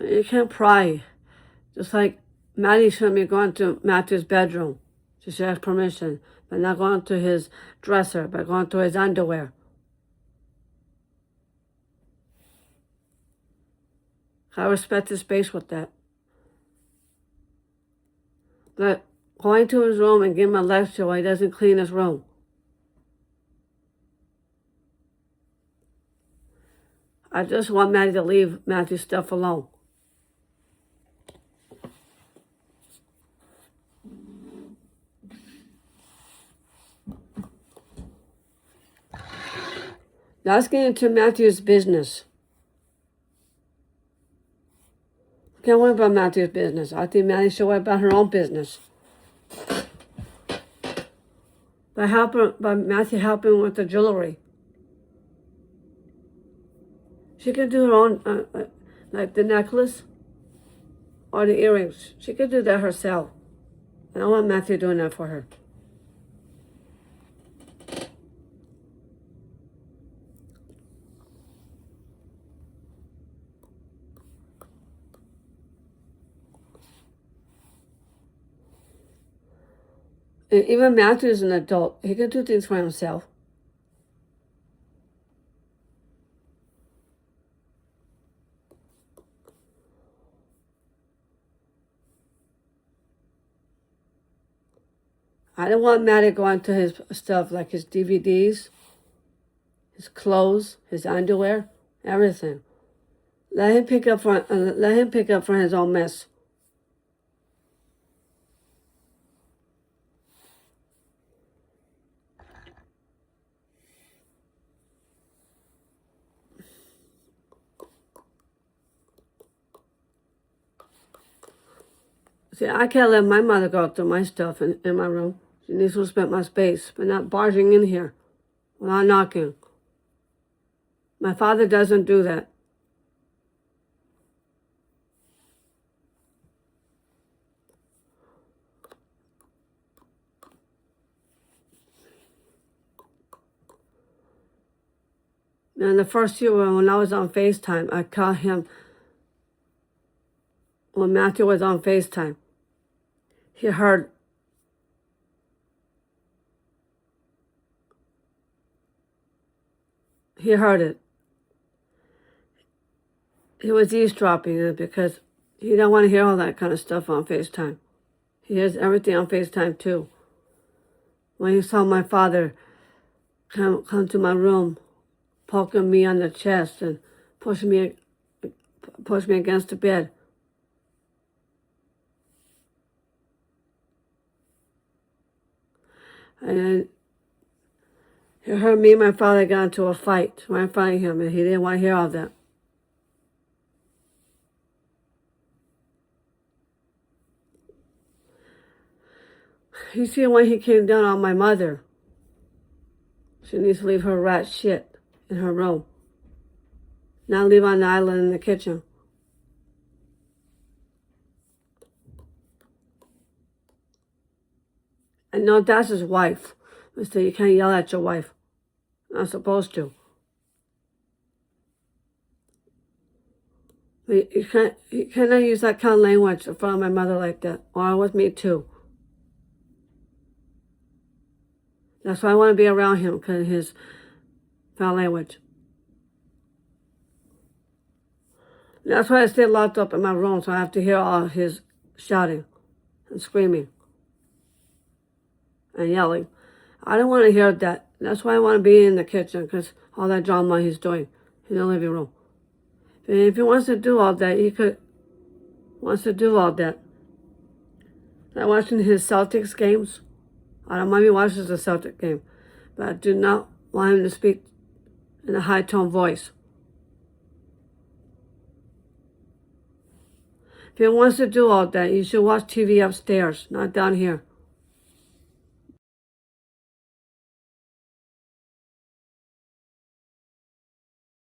You can't pry. Just like Maddie shouldn't be going to Matthew's bedroom. She should ask permission, but not going to his dresser, but going to his underwear. I respect his space with that. But going to his room and give him a lecture while he doesn't clean his room. I just want Maddie to leave Matthew's stuff alone. Let's get into Matthew's business. I can't worry about Matthew's business. I think Maddie should worry about her own business. By Matthew helping with the jewelry. She could do her own, like the necklace or the earrings. She could do that herself. I don't want Matthew doing that for her. And even Matthew is an adult. He can do things for himself. I don't want Maddie going to his stuff like his DVDs, his clothes, his underwear, everything. Let him pick up for his own mess. See, I can't let my mother go through my stuff in my room. She needs to respect my space, but not barging in here without knocking. My father doesn't do that. And the first year when I was on FaceTime, I caught him when Matthew was on FaceTime. He heard it. He was eavesdropping it because he don't want to hear all that kind of stuff on FaceTime. He hears everything on FaceTime too. When he saw my father come to my room, poking me on the chest and push me against the bed. And he heard me and my father got into a fight right in front of him, and he didn't want to hear all that. You see, when he came down on my mother, she needs to leave her rat shit in her room. Not leave on the island in the kitchen. I know that's his wife. So you can't yell at your wife. Not supposed to. You cannot use that kind of language in front of my mother like that. Or with me too. That's why I want to be around him, because of his foul language. That's why I stay locked up in my room, so I have to hear all his shouting and screaming and yelling. I don't want to hear that. That's why I want to be in the kitchen, because all that drama he's doing in the living room. And if he wants to do all that, wants to do all that. Like watching his Celtics games. I don't mind me watching the Celtic game, but I do not want him to speak in a high-tone voice. If he wants to do all that, you should watch TV upstairs, not down here.